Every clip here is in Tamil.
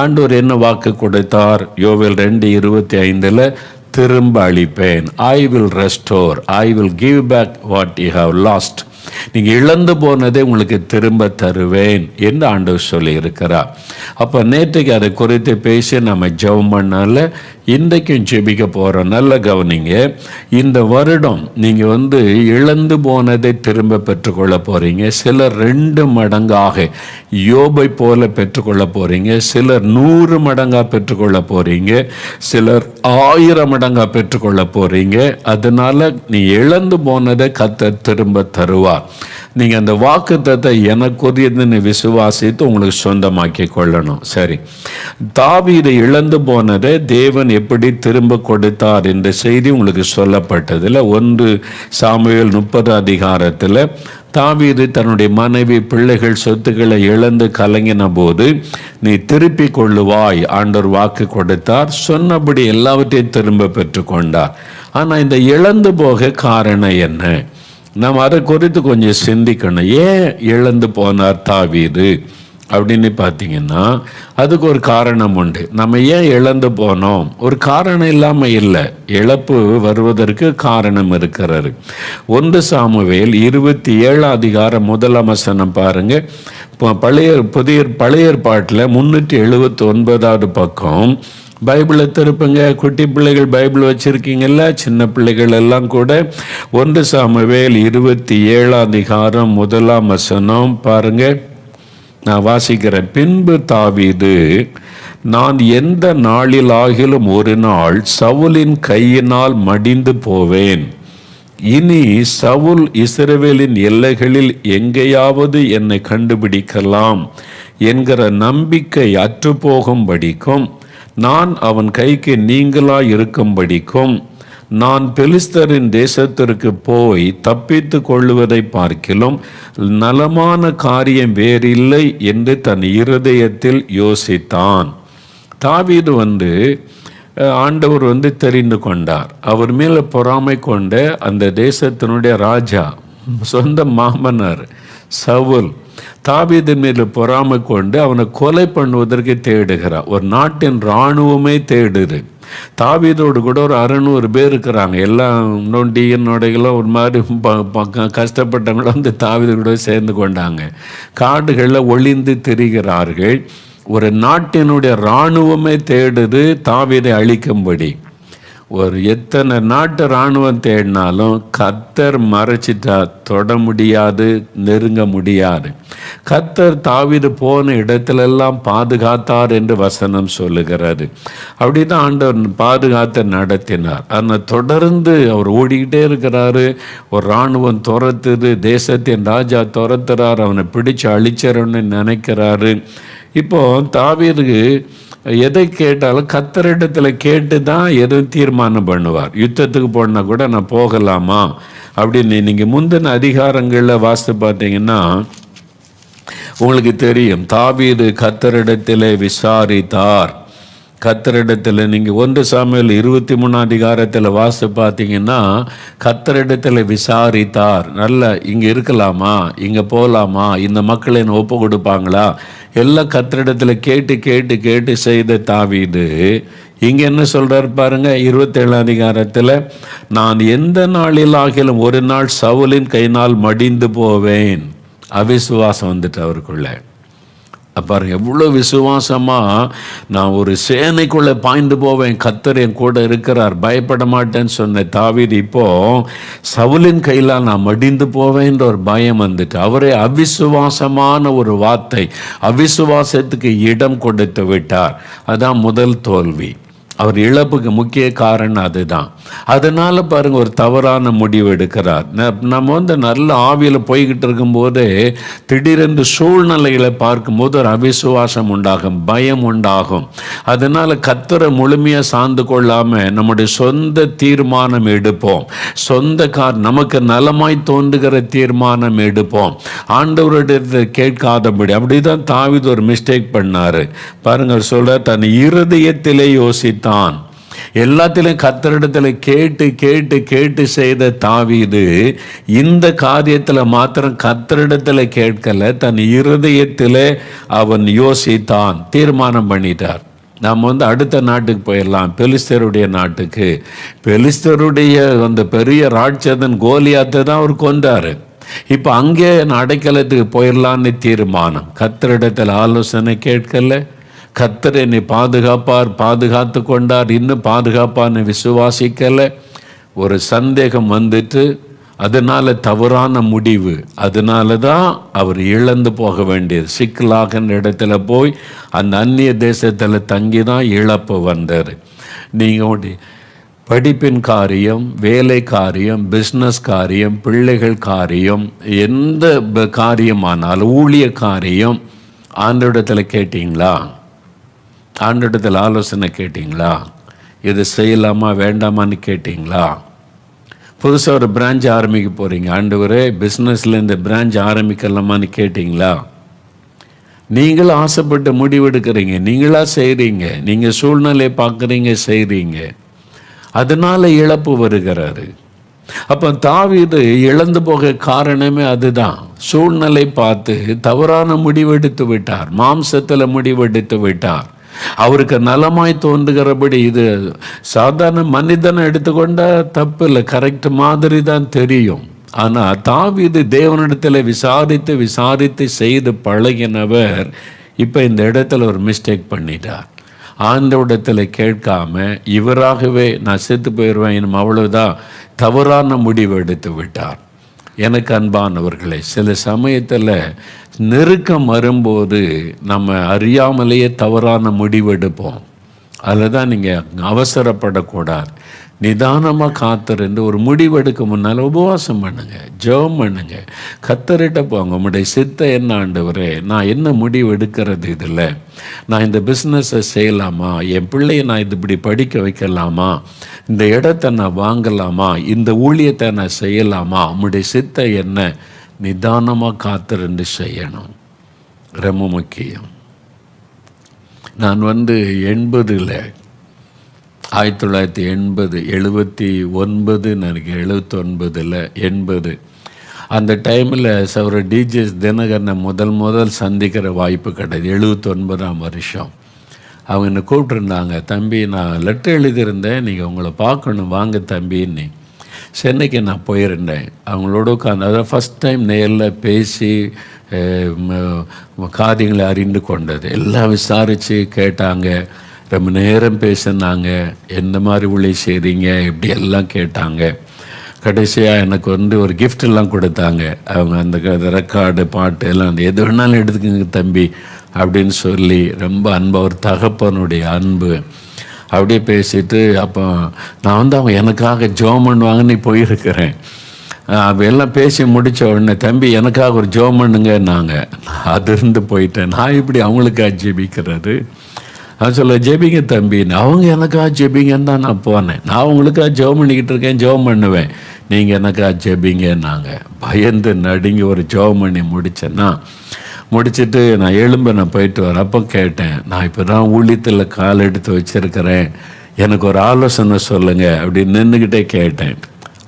ஆண்டவர் என்ன வாக்கு கொடுத்தார்? யோவேல் 2:25 திரும்ப அளிப்பேன். I will restore, I will give back what you have lost. நீங்கள் இழந்து போனதை உங்களுக்கு திரும்ப தருவேன் என்று ஆண்டவர் சொல்லி இருக்கிறார். அப்போ நேற்றைக்கு அதை குறித்து பேசி நம்ம ஜெபம் பண்ணால இன்றைக்கும் ஜெபிக்க போகிறோம். நல்ல கவனிங்க. இந்த வருடம் நீங்கள் இழந்து போனதை திரும்ப பெற்றுக்கொள்ள போகிறீங்க. சிலர் 2 மடங்காக யோபை போல பெற்றுக்கொள்ள போகிறீங்க. சிலர் 100 மடங்காக பெற்றுக்கொள்ள போகிறீங்க. சிலர் 1000 மடங்காக பெற்றுக்கொள்ள போகிறீங்க. அதனால நீ இழந்து போனதை கர்த்தர் திரும்ப தருவார். நீங்கள் அந்த வாக்குத்தத்தத்தை எனக்குரியதுன்னு விசுவாசித்து உங்களுக்கு சொந்தமாக்கி கொள்ளணும். சரி, தாவீது இழந்து போனதை தேவன் எப்படி திரும்ப கொடுத்தார் என்ற செய்தி உங்களுக்கு சொல்லப்பட்டதில் 1 சாமுவேல் 30 தாவீது தன்னுடைய மனைவி பிள்ளைகள் சொத்துக்களை இழந்து கலங்கின போது நீ திருப்பி கொள்ளுவாய் ஆண்டவர் வாக்கு கொடுத்தார். சொன்னபடி எல்லாவற்றையும் திரும்ப பெற்றுக்கொண்டார். ஆனால் இந்த இழந்து போக காரணம் என்ன? நாம் அதை குறித்து கொஞ்சம் சிந்திக்கணும். ஏன் இழந்து போனார் தாவீது அப்படின்னு பார்த்தீங்கன்னா அதுக்கு ஒரு காரணம் உண்டு. நம்ம ஏன் இழந்து போனோம்? ஒரு காரணம் இல்லாமல் இல்லை. இழப்பு வருவதற்கு காரணம் இருக்கிறது. 1 சாமுவேல் 27 1 பாருங்க. பழைய ஏற்பாட்டில் 379 பக்கம் பைபிளை திருப்புங்க. குட்டி பிள்ளைகள் பைபிள் வச்சுருக்கீங்கல்ல, சின்ன பிள்ளைகள் எல்லாம் கூட 1 சாமுவேல் 27 1 பாருங்க. நான் வாசிக்கிறேன். பின்பு தாவீது, நான் எந்த நாளிலாகிலும் ஒரு நாள் சவுலின் கையினால் மடிந்து போவேன். இனி சவுல் இஸ்ரவேலின் எல்லைகளில் எங்கேயாவது என்னை கண்டுபிடிக்கலாம் என்கிற நம்பிக்கை அற்றுப்போகும்படிக்கும் நான் அவன் கைக்கு நீங்களாய் இருக்கும்படிக்கும் நான் பெலிஸ்தரின் தேசத்திற்கு போய் தப்பித்து கொள்ளுவதை பார்க்கிலும் நலமான காரியம் வேறில்லை என்று தன் இருதயத்தில் யோசித்தான். தாவீது ஆண்டவர் தெரிந்து கொண்டார். அவர் மேலே பொறாமை கொண்ட அந்த தேசத்தினுடைய ராஜா, சொந்த மாமனார் சவுல், தாவீதின் மேல் பொறாமை கொண்டு அவனை கொலை பண்ணுவதற்கு தேடுகிறார். ஒரு நாட்டின் இராணுவமே தேடுது. தாவீதோடு கூட ஒரு 600 பேர் இருக்கிறாங்க. எல்லாம் நொண்டியனோடைகளும் ஒரு மாதிரி கஷ்டப்பட்டவங்களும் தாவீது கூட சேர்ந்து கொண்டாங்க. காடுகளில் ஒளிந்து திரிகிறார்கள். ஒரு நாட்டினுடைய இராணுவமே தேடுது தாவீதை அழிக்கும்படி. ஒரு எத்தனை நாட்டு இராணுவம் தேடினாலும் கர்த்தர் மறைச்சிட்டா தொட முடியாது, நெருங்க முடியாது. கர்த்தர் தாவீது போன இடத்திலெல்லாம் பாதுகாத்தார் என்று வசனம் சொல்லுகிறாரு. அப்படிதான் ஆண்டவர் பாதுகாத்து நடத்தினார். ஆனால் தொடர்ந்து அவர் ஓடிக்கிட்டே இருக்கிறாரு. ஒரு இராணுவம் துரத்துது, தேசத்தின் ராஜா துரத்துறார், அவனை பிடிச்சு அழிச்சிடணும்னு நினைக்கிறாரு. இப்போ தாவீதுக்கு எதை கேட்டாலும் கர்த்தரிடத்தில் கேட்டு தான் எதுவும் தீர்மானம் பண்ணுவார். யுத்தத்துக்கு போனால் கூட நான் போகலாமா அப்படின்னு நீங்கள் முந்தின அதிகாரங்களில் வாசித்து பார்த்தீங்கன்னா உங்களுக்கு தெரியும். தாவீது கர்த்தரிடத்தில் விசாரித்தார். கர்த்தரிடத்தில் நீங்கள் 1 சாமுவேல் 23 வாசித்து பார்த்தீங்கன்னா கர்த்தரிடத்தில் விசாரித்தார். நல்ல இங்கே இருக்கலாமா, இங்கே போகலாமா, இந்த மக்களை ஒப்பு கொடுப்பாங்களா, எல்லாம் கர்த்தரிடத்தில் கேட்டு கேட்டு கேட்டு செய்த தாவீது இங்கே என்ன சொல்கிறார் பாருங்க. 27 நான் எந்த நாளிலாகிலும் ஒரு நாள் சவுலின் கையினால் மடிந்து போவேன். அவிசுவாசம் அவருக்குள்ள. பாருங்க எவ்வளோ விசுவாசமாக நான் ஒரு சேனைக்குள்ளே பாய்ந்து போவேன், கர்த்தர் என் கூட இருக்கிறார், பயப்பட மாட்டேன்னு சொன்ன தாவீது இப்போ சவுலின் கையில் நான் மடிந்து போவேன்ற ஒரு பயம் அவரே அவிசுவாசமான ஒரு வார்த்தை, அவிசுவாசத்துக்கு இடம் கொடுத்து விட்டார். அதான் முதல் தோல்வி. அவர் இழப்புக்கு முக்கிய காரணம் அதுதான். அதனால் பாருங்கள் ஒரு தவறான முடிவு எடுக்கிறார். நம்ம நல்ல ஆவியில் போய்கிட்டு இருக்கும்போது திடீரென்று சூழ்நிலைகளை பார்க்கும்போது ஒரு அவிசுவாசம் உண்டாகும், பயம் உண்டாகும். அதனால் கர்த்தரை முழுமையாக சார்ந்து கொள்ளாமல் நம்முடைய சொந்த தீர்மானம் எடுப்போம். நமக்கு நலமாய் தோன்றுகிற தீர்மானம் எடுப்போம். ஆண்டவருடைய கேட்காதபடி. அப்படிதான் தாவீது ஒரு மிஸ்டேக் பண்ணார். பாருங்கள் சொல்ற தன் இருதயத்திலே யோசித்தான். எல்லாத்திலும் கர்த்தரிடத்துல கேட்டு கேட்டு கேட்டு செய்த தாவீது இந்த காரியத்தில் மாத்திரம் கர்த்தரிடத்துல கேட்கல, தன் இருதயத்தில் அவன் யோசித்தான், தீர்மானம் பண்ணிட்டார். நாம் அடுத்த நாட்டுக்கு போயிடலாம், பெலிஸ்தருடைய நாட்டுக்கு. பெலிஸ்தருடைய அந்த பெரிய ராட்சதன் கோலியாத்தை தான் அவர் கொண்டார். இப்போ அங்கே அடைக்கலத்துக்கு போயிடலான்னு தீர்மானம். கர்த்தரிடத்தில் ஆலோசனை கேட்கல, கர்த்தர் என்னை பாதுகாத்து கொண்டார், இன்னும் பாதுகாப்பான்னு விசுவாசிக்கலை. ஒரு சந்தேகம் வந்துட்டு அதனால தவறான முடிவு, அதனால தான் அவர் இழந்து போக வேண்டியது. சிக்கலாக இடத்துல போய் அந்த அந்நிய தேசத்தில் தங்கி தான் இழப்பு வந்தார். நீங்கள் படிப்பின் காரியம், வேலை காரியம், பிஸ்னஸ் காரியம், பிள்ளைகள் காரியம், எந்த காரியமானாலும் ஊழிய காரியம் ஆண்டவரிடத்தில் கேட்டிங்களா? ஆண்டவரிடத்தில் ஆலோசனை கேட்டிங்களா? இது செய்யலாமா வேண்டாமான்னு கேட்டிங்களா? புதுசாக ஒரு பிரான்ச் ஆரம்பிக்க போகிறீங்க, ஆண்டவரே பிஸ்னஸில் இந்த பிரான்ச் ஆரம்பிக்கலாமான்னு கேட்டிங்களா? நீங்களும் ஆசைப்பட்டு முடிவெடுக்கிறீங்க, நீங்களாக செய்கிறீங்க, நீங்கள் சூழ்நிலையை பார்க்குறீங்க, செய்கிறீங்க, அதனால் இழப்பு வருகிறாரு. அப்போ தாவீது இழந்து போக காரணமே அதுதான். சூழ்நிலை பார்த்து தவறான முடிவெடுத்து விட்டார், மாம்சத்தில் முடிவெடுத்து விட்டார். அவருக்கு நலமாய் தோன்றுகிறபடி, இது சாதாரண மனிதனை எடுத்துக்கொண்டா தப்பு இல்லை, கரெக்ட் மாதிரி தான் தெரியும். ஆனால் தாவீது தேவனிடத்தில் விசாரித்து செய்து பழகினவர் இப்போ இந்த இடத்துல ஒரு மிஸ்டேக் பண்ணிட்டார். ஆண்டவரிடத்தில் கேட்காம இவராகவே நான் செத்து போயிடுவேன் அவ்வளவுதான் தவறான முடிவு எடுத்து விட்டார். எனக்கு அன்பானவர்களே, சில சமயத்தில் நெருக்கம் வரும்போது நம்ம அறியாமலேயே தவறான முடிவெடுப்போம். அதில் தான் நீங்கள் அவசரப்படக்கூடாது. நிதானமாக காத்திருந்து ஒரு முடிவெடுக்க முன்னால் உபவாசம் பண்ணுங்க, ஜெபம் பண்ணுங்க, கர்த்தரிட்ட போங்க. உங்களுடைய சித்த என்ன ஆண்டவரே, நான் என்ன முடிவு எடுக்கிறது, இதில் நான் இந்த பிஸ்னஸை செய்யலாமா, என் பிள்ளையை நான் இது இப்படி படிக்க வைக்கலாமா, இந்த இடத்தை நான் வாங்கலாமா, இந்த ஊழியத்தை நான் செய்யலாமா, உங்களுடைய சித்த என்ன, நிதானமாக காத்திருந்து செய்யணும். ரொம்ப முக்கியம். நான் 80 1979 நினைக்கிறேன், 79 அந்த டைமில் சௌர டிஜிஎஸ் தினகரனை முதல் சந்திக்கிற வாய்ப்பு கிடையாது. 79ஆம் வருஷம் அவங்க என்னை கூப்பிட்டுருந்தாங்க. தம்பி, நான் லெட்டர் எழுதியிருந்தேன், நீங்கள் உங்களை பார்க்கணும், வாங்க தம்பின்னு. சென்னைக்கு நான் போயிருந்தேன். அவங்களோட உட்காந்து அதான் ஃபஸ்ட் டைம் நேரில் பேசி காரியங்களை அறிந்து கொண்டது. எல்லாம் விசாரித்து கேட்டாங்க, ரொம்ப நேரம் பேசினாங்க, எந்த மாதிரி ஊழியம் செய்கிறீங்க இப்படி எல்லாம் கேட்டாங்க. கடைசியாக எனக்கு ஒரு கிஃப்டெல்லாம் கொடுத்தாங்க. அவங்க அந்த ரெக்கார்டு பாட்டு எல்லாம் அந்த எது வேணாலும் எடுத்துக்கங்க தம்பி அப்படின்னு சொல்லி ரொம்ப அன்பு, ஒரு தகப்பனுடைய அன்பு அப்படியே பேசிட்டு, அப்போ நான் அவங்க எனக்காக ஜெபம் பண்ணுவாங்கன்னு போயிருக்கிறேன். அப்போ எல்லாம் பேசி முடித்த உடனே, தம்பி எனக்காக ஒரு ஜெபம் பண்ணுங்கன்னாங்க. அதிருந்து போயிட்டேன். நான் இப்படி அவங்களுக்காக ஜெபிக்கிறது, நான் சொல்ல ஜெபிங்க தம்பின்னு. அவங்க எனக்காக ஜெபிங்கன்னு தான் நான் போனேன். நான் அவங்களுக்காக ஜெபம் பண்ணிக்கிட்டு இருக்கேன், ஜெபம் பண்ணுவேன், நீங்கள் எனக்காக ஜெபிங்கன்னாங்க. பயந்து நடுங்கி ஒரு ஜெபம் பண்ணி முடிச்சுட்டு நான் நான் போயிட்டு வரேன். அப்போ கேட்டேன், நான் இப்போ தான் ஊழியத்தில் கால் எடுத்து வச்சுருக்கிறேன், எனக்கு ஒரு ஆலோசனை சொல்லுங்கள் அப்படின்னு நின்றுக்கிட்டே கேட்டேன்.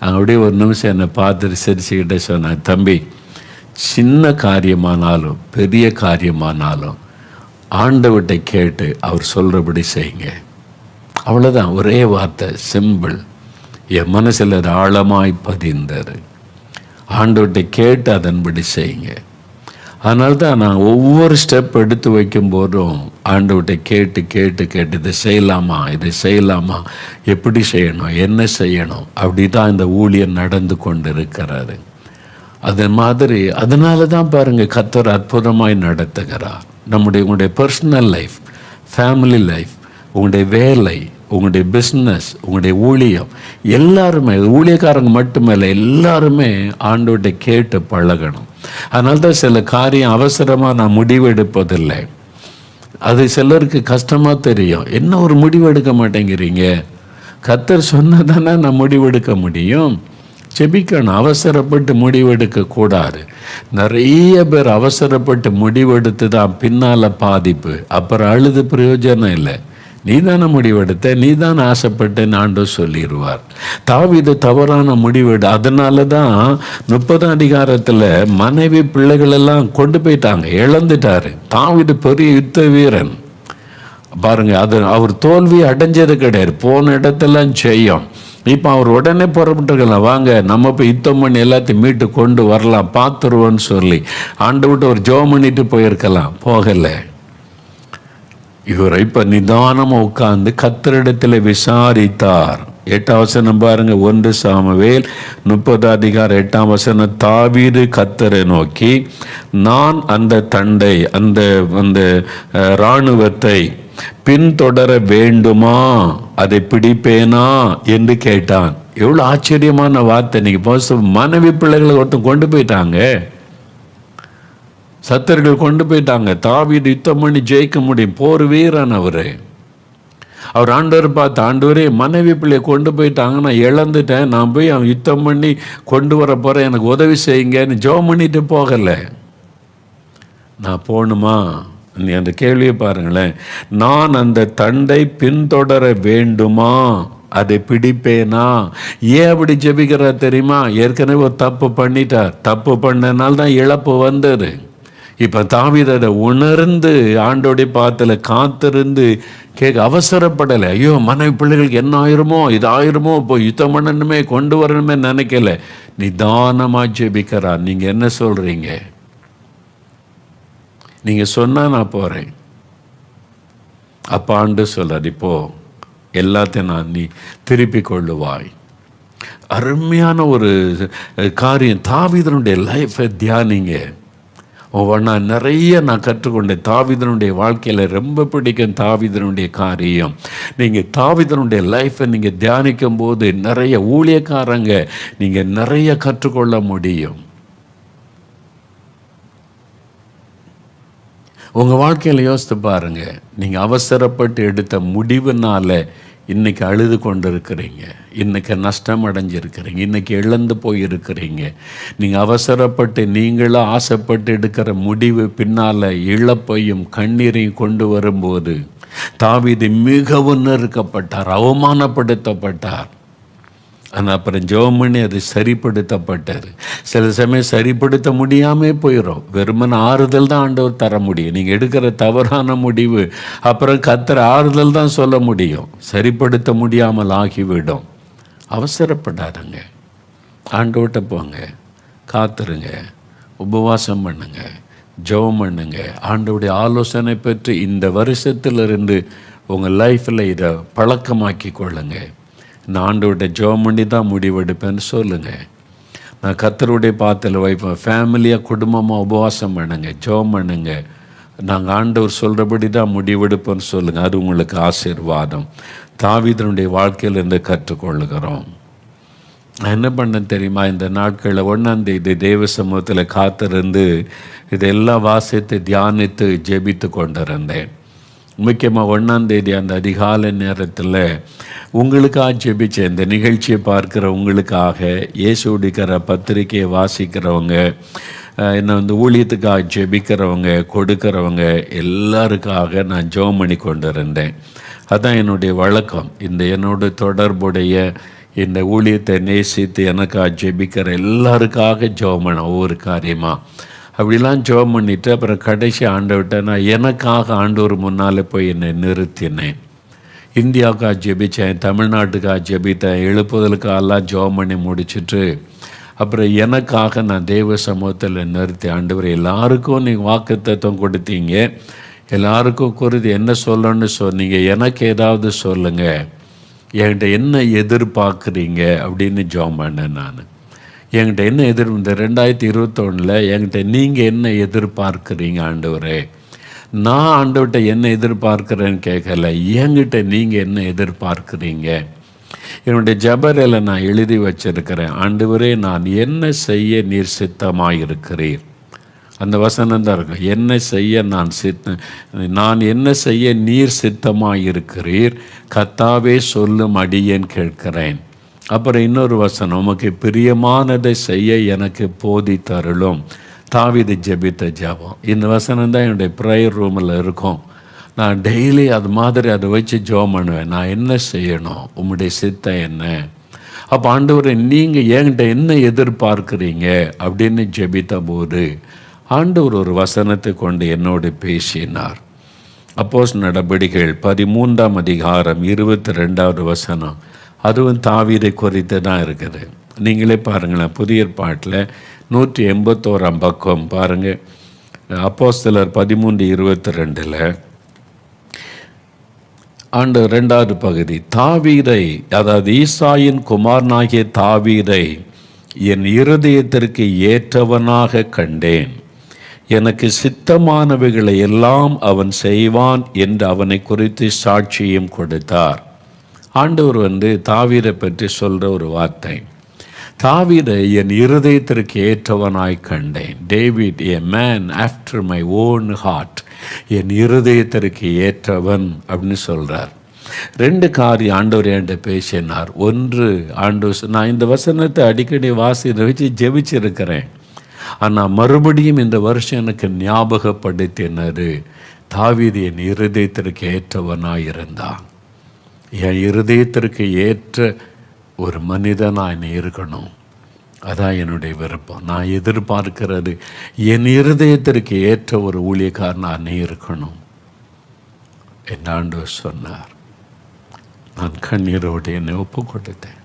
அங்கே அப்படியே ஒரு நிமிஷம் என்னை பார்த்துட்டு சிரிச்சுக்கிட்டே சொன்னேன், தம்பி, சின்ன காரியமானாலும் பெரிய காரியமானாலும் ஆண்டவர்கிட்ட கேட்டு அவர் சொல்கிறபடி செய்யுங்க. அவ்வளோதான், ஒரே வார்த்தை, சிம்பிள். என் மனசில் அது ஆழமாய் பதிந்தது. ஆண்டவர்கிட்ட கேட்டு அதன்படி செய்யுங்க. அதனால தான் நான் ஒவ்வொரு ஸ்டெப் எடுத்து வைக்கும்போதும் ஆண்டவர்கிட்ட கேட்டு இதை செய்யலாமா, எப்படி செய்யணும், என்ன செய்யணும், அப்படி தான் இந்த ஊழியம் நடந்து கொண்டு இருக்கிறாரு. அது மாதிரி அதனால தான் பாருங்கள், கர்த்தர் அற்புதமாய் நடத்துகிறார். உங்களுடைய பர்சனல் லைஃப், ஃபேமிலி லைஃப், உங்களுடைய வேலை, உங்களுடைய பிஸ்னஸ், உங்களுடைய ஊழியம், எல்லாருமே, ஊழியக்காரங்க மட்டுமல்ல, எல்லாருமே ஆண்டவர்கிட்ட கேட்டு பழகணும். அதனால தான் சில காரியம் அவசரமாக நான் முடிவெடுப்பதில்லை. அது சிலருக்கு கஷ்டமாக தெரியும். என்ன ஒரு முடிவு எடுக்க மாட்டேங்கிறீங்க? கர்த்தர் சொன்னதானே நான் முடிவெடுக்க முடியும். ஜெபிக்கணும், அவசரப்பட்டு முடிவெடுக்கக்கூடாது. நிறைய பேர் அவசரப்பட்டு முடிவெடுத்து தான் பின்னால் பாதிப்பு, அப்புறம் அழுது பிரயோஜனம் இல்லை. நீ தானே முடிவெடுத்த, நீ தானே ஆசைப்பட்டேன்னு ஆண்டவர் சொல்லிடுவார். தாவீது தவறான முடிவெடு. அதனால தான் 30 அதிகாரத்தில் மனைவி பிள்ளைகள் எல்லாம் கொண்டு போயிட்டாங்க, இழந்துட்டாரு. தாவீது பெரிய யுத்த வீரன் பாருங்க. அது அவர் தோல்வி அடைஞ்சது கிடையாது, போன இடத்தெல்லாம் செய்யும். இப்போ அவர் உடனே புறப்பட்டுருக்கலாம், வாங்க நம்ம போய் யுத்தம் பண்ணி எல்லாத்தையும் மீட்டு கொண்டு வரலாம், பார்த்துருவோன்னு சொல்லி ஆண்டவர்கிட்ட ஒரு ஜெபம் பண்ணிட்டு போயிருக்கலாம், போகலை. இவரை இப்போ நிதானமாக உட்கார்ந்து கர்த்தரிடத்தில் விசாரித்தார். 8ஆம் வசனம் பாருங்க, 1 சாமுவேல் 30 அதிகாரம் 8ஆம் வசனம். தாவீது கர்த்தரை நோக்கி, நான் அந்த தண்டை அந்த அந்த இராணுவத்தை பின்தொடர வேண்டுமா, அதை பிடிப்பேனா என்று கேட்டான். எவ்வளோ ஆச்சரியமான வார்த்தை. இன்னைக்கு மனைவி பிள்ளைகளை ஒருத்தன் கொண்டு போயிட்டாங்க, சத்தர்கள் கொண்டு போயிட்டாங்க. தாவீது யுத்தம் பண்ணி ஜெயிக்க முடியும், போர் வீரன் அவரு. அவர் ஆண்டவர் பார்த்து, ஆண்டவரே மனைவி பிள்ளையை கொண்டு போயிட்டாங்க, நான் இழந்துட்டேன், நான் போய் அவன் யுத்தம் பண்ணி கொண்டு வர போகிறேன், எனக்கு உதவி செய்யுங்கன்னு ஜெபம் பண்ணிட்டு போகலை. நான் போகணுமா? நீ அந்த கேள்வியை பாருங்களேன். நான் அந்த தண்டை பின்தொடர வேண்டுமா, அதை பிடிப்பேனா? ஏன் அப்படி ஜெபிக்கிறார் தெரியுமா? ஏற்கனவே ஒரு தப்பு பண்ணிட்டார், தப்பு பண்ணனால தான் இழப்பு வந்தது. இப்போ தாவீது அதை உணர்ந்து ஆண்டோடைய பாத்தில் காத்திருந்து கேட்க அவசரப்படலை. ஐயோ மனைவி பிள்ளைகளுக்கு என்ன ஆயிருமோ, இது ஆயிருமோ, இப்போ யுத்தம் பண்ணணுமே, கொண்டு வரணுமே நினைக்கல. நிதானமாக ஜெபிக்கிறார். நீங்கள் என்ன சொல்கிறீங்க? நீங்கள் சொன்னால் நான் போகிறேன். அப்போ ஆண்டு சொல்கிறார், இப்போ எல்லாத்தையும் நான் நீ திருப்பி கொள்ளுவாய். அருமையான ஒரு காரியம். தாவீதனுடைய லைஃப்பை தியானிங்க. நான் நிறைய கற்றுக்கொண்டேன். தாவீதனுடைய வாழ்க்கையில் ரொம்ப பிடிக்கும் தாவீதனுடைய காரியம். நீங்கள் தாவீதனுடைய லைஃப்பை நீங்கள் தியானிக்கும் போது நிறைய ஊழியக்காரங்க நீங்கள் நிறைய கற்றுக்கொள்ள முடியும். உங்கள் வாழ்க்கையில் யோசித்து பாருங்கள். நீங்கள் அவசரப்பட்டு எடுத்த முடிவுனால இன்றைக்கி அழுது கொண்டு இருக்கிறீங்க, இன்றைக்கி நஷ்டம் அடைஞ்சிருக்கிறீங்க, இன்றைக்கி இழந்து போயிருக்கிறீங்க. நீங்கள் அவசரப்பட்டு நீங்களாக ஆசைப்பட்டு எடுக்கிற முடிவு பின்னால் இழப்பையும் கண்ணீரையும் கொண்டு வரும்போது தாவீது மிகவும் நெருக்கப்பட்டார், அவமானப்படுத்தப்பட்டார். ஆனால் அப்புறம் ஜெபம் பண்ணி அது சரிப்படுத்தப்பட்டார். சில சமயம் சரிப்படுத்த முடியாமல் போயிடும். வெறுமன ஆறுதல் தான் ஆண்டவர் தர முடியும். நீங்கள் எடுக்கிற தவறான முடிவு அப்புறம் கர்த்தர் ஆறுதல் தான் சொல்ல முடியும், சரிப்படுத்த முடியாமல் ஆகிவிடும். அவசரப்படாதுங்க, ஆண்டவர்கிட்ட போங்க, காத்துருங்க, உபவாசம் பண்ணுங்க, ஜெபம் பண்ணுங்க. ஆண்டவருடைய ஆலோசனை பெற்று இந்த வருஷத்திலிருந்து உங்கள் லைஃப்பில் இதை பழக்கமாக்கி கொள்ளுங்க. நான் ஆண்டவர்கிட்ட ஜெபம் பண்ணி தான் முடிவெடுப்பேன்னு சொல்லுங்கள். நான் கர்த்தருடைய பாத்தில் வைப்பேன். ஃபேமிலியாக குடும்பமாக உபவாசம் பண்ணுங்க, ஜெபம் பண்ணுங்க. நாங்கள் ஆண்டவர் சொல்கிறபடி தான் முடிவெடுப்போன்னு சொல்லுங்கள். அது உங்களுக்கு ஆசீர்வாதம். தாவீதனுடைய வாழ்க்கையில் இருந்து கற்றுக்கொள்ளுகிறோம். நான் என்ன பண்ணேன் தெரியுமா? இந்த நாட்களில் 1ஆம் தேதி தேவ சமூகத்தில் காத்திருந்து இதெல்லாம் வாசித்து தியானித்து ஜெபித்து கொண்டிருந்தேன். முக்கியமாக 1ஆம் தேதி அந்த அதிகாலை நேரத்தில் உங்களுக்காக ஜெபிச்சேன். இந்த நிகழ்ச்சியை பார்க்குற உங்களுக்காக, இயேசுடிக்கிற பத்திரிக்கையை வாசிக்கிறவங்க, என்னை ஊழியத்துக்காக ஜெபிக்கிறவங்க, கொடுக்கிறவங்க எல்லாருக்காக நான் ஜெபம் பண்ணி கொண்டு இருந்தேன். அதுதான் என்னுடைய வழக்கம். இந்த என்னோட தொடர்புடைய இந்த ஊழியத்தை நேசித்து எனக்காக ஜெபிக்கிற எல்லாருக்காக ஜெபம் பண்ண ஒவ்வொரு காரியமாக அப்படிலாம் ஜெபம் பண்ணிவிட்டு அப்புறம் கடைசி ஆண்டவர்கிட்ட நான் எனக்காக ஆண்டவர் முன்னால் போய் என்னை நிறுத்தினேன். இந்தியாவுக்காக ஜெபித்தேன், தமிழ்நாட்டுக்காக ஜெபித்தேன், எழுப்புதலுக்காகலாம் ஜெபம் பண்ணி முடிச்சுட்டு அப்புறம் எனக்காக நான் தேவ சமூகத்தில் நிறுத்தி, ஆண்டவர் எல்லாருக்கும் நீங்கள் வாக்குத்தத்தம் கொடுத்தீங்க, எல்லாருக்கும் குறித்து என்ன சொல்லணும்னு சொன்னீங்க, எனக்கு ஏதாவது சொல்லுங்கள், என்கிட்ட என்ன எதிர்பார்க்குறீங்க அப்படின்னு ஜெபம் பண்ணேன். நான் என்கிட்ட என்ன இந்த 2021 என்கிட்ட நீங்கள் என்ன எதிர்பார்க்குறீங்க ஆண்டவரே? நான் ஆண்டவர்கிட்ட என்ன எதிர்பார்க்குறேன்னு கேட்கல, என்கிட்ட நீங்கள் என்ன எதிர்பார்க்குறீங்க? என்னுடைய ஜபரையில் நான் எழுதி வச்சிருக்கிறேன், ஆண்டவரே நான் என்ன செய்ய நீர் சித்தமாக இருக்கிறீர். அந்த வசனம் தான் இருக்கும், என்ன செய்ய நான் என்ன செய்ய நீர் சித்தமாக இருக்கிறீர், கர்த்தாவே சொல்லும் அடியேன் கேட்கிறேன். அப்புறம் இன்னொரு வசனம், உமக்கு பிரியமானதை செய்ய எனக்கு போதி தருளும். தாவீது ஜெபித்த ஜெபம். இந்த வசனம் தான் என்னுடைய ப்ரேயர் ரூமில் இருக்கும். நான் டெய்லி அது மாதிரி அதை வச்சு ஜெபம் பண்ணுவேன். நான் என்ன செய்யணும், உம்முடைய சித்தம் என்ன? அப்போ ஆண்டவரே நீங்கள் என்கிட்ட என்ன எதிர்பார்க்குறீங்க அப்படின்னு ஜெபித்த போது ஆண்டவர் ஒரு வசனத்தை கொண்டு என்னோடு பேசினார். அப்போஸ்தலர் நடபடிகள் 13ஆம் அதிகாரம் 22வது வசனம். அதுவும் தாவீதை குறித்து தான் இருக்குது. நீங்களே பாருங்களேன், புதிய ஏற்பாட்டில் 181ஆம் பக்கம் பாருங்கள். அப்போஸ்தலர் 13:22 2வது பகுதி. தாவீதை, அதாவது ஈசாயின் குமாரனாகிய தாவீதை என் இருதயத்திற்கு ஏற்றவனாக கண்டேன். எனக்கு சித்தமானவைகளை எல்லாம் அவன் செய்வான் என்று அவனை குறித்து சாட்சியம் கொடுத்தார். ஆண்டவர் தாவீதை பற்றி சொல்கிற ஒரு வார்த்தை, தாவீதை என் இருதயத்திற்கு ஏற்றவனாய் கண்டேன். David a man after my own heart, என் இருதயத்திற்கு ஏற்றவன் அப்படின்னு சொல்கிறார். 2 காரியம் ஆண்டவர் என்கிட்ட பேசினார். ஒன்று, ஆண்டவர், நான் இந்த வசனத்தை அடிக்கடி வாசியை வச்சு ஜெபிச்சிருக்கிறேன், ஆனால் மறுபடியும் இந்த வருஷம் எனக்கு ஞாபகப்படுத்தினார், தாவீது என் இருதயத்திற்கு ஏற்றவனாக இருந்தான். என் இருதயத்திற்கு ஏற்ற ஒரு மனிதனாக என்னை இருக்கணும், அதான் என்னுடைய விருப்பம். நான் எதிர்பார்க்கிறது என் இருதயத்திற்கு ஏற்ற ஒரு ஊழியக்காரனாக நீ இருக்கணும் என்று ஆண்டவர் சொன்னார். நான் கண்ணீரோடு என்னை ஒப்பு கொடுத்தேன்.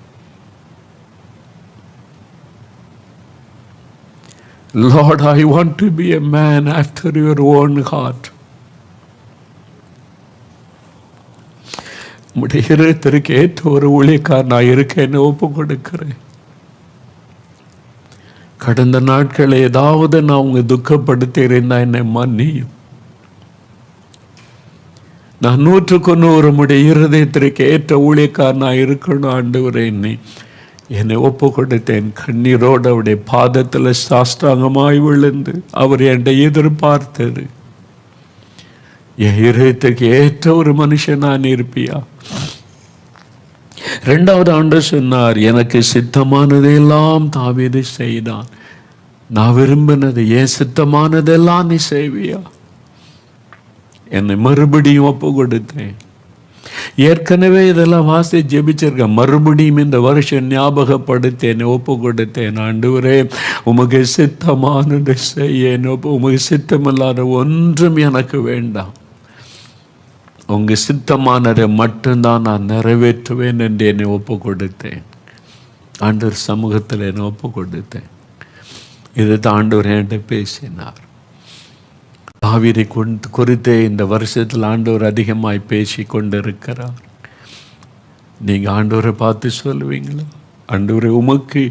Lord, I want to be a man after your own heart. உம்முடைய இருதயத்திற்கு ஏற்ற ஒரு ஊழியக்காரனாக இருக்க என்னை ஒப்பு கொடுக்கிறேன். கடந்த நாட்கள் ஏதாவது நான் உங்க துக்கப்படுத்தி இருந்தால் என்னை மன்னியும். நான் 100க்கு 100 இருதயத்திற்கு ஏற்ற ஊழியக்காரனாக இருக்கணும் ஆண்டவரே. என்னை ஒப்பு கொடுத்தேன். கண்ணீரோடு அவருடைய பாதத்தில் சாஷ்டாங்கமாய் விழுந்து அவர் என்னை எதிர்பார்த்தது, என் இருதயத்துக்கு ஏற்ற ஒரு மனுஷன் நான் இருப்பியா? 2வது ஆண்டவர் சொன்னார், எனக்கு சித்தமானதெல்லாம் தாவீது செய்தான். நான் விரும்பினது, என் சித்தமானதெல்லாம் நீ செய்வியா? என்னை மறுபடியும் ஒப்பு கொடுத்தேன். ஏற்கனவே இதெல்லாம் வாசி ஜெபிச்சிருக்கேன். மறுபடியும் இந்த வருஷம் ஞாபகப்படுத்தேன், ஒப்பு கொடுத்தேன். ஆண்டவரே, உமக்கு சித்தமானது செய்ய, உமக்கு சித்தமில்லாத ஒன்றும் எனக்கு வேண்டாம், உங்கள் சித்தமானதை மட்டும்தான் நான் நிறைவேற்றுவேன் என்று என்னை ஒப்பு கொடுத்தேன். ஆண்டவர் சமூகத்தில் என்னை ஒப்பு கொடுத்தேன். இதை தான் ஆண்டவர் என்கிட்ட பேசினார். தாவீதை குறித்தே இந்த வருஷத்தில் ஆண்டவர் அதிகமாய் பேசி கொண்டிருக்கிறார். நீங்கள் ஆண்டவரை பார்த்து சொல்லுவீங்களா, ஆண்டவரை உமக்கு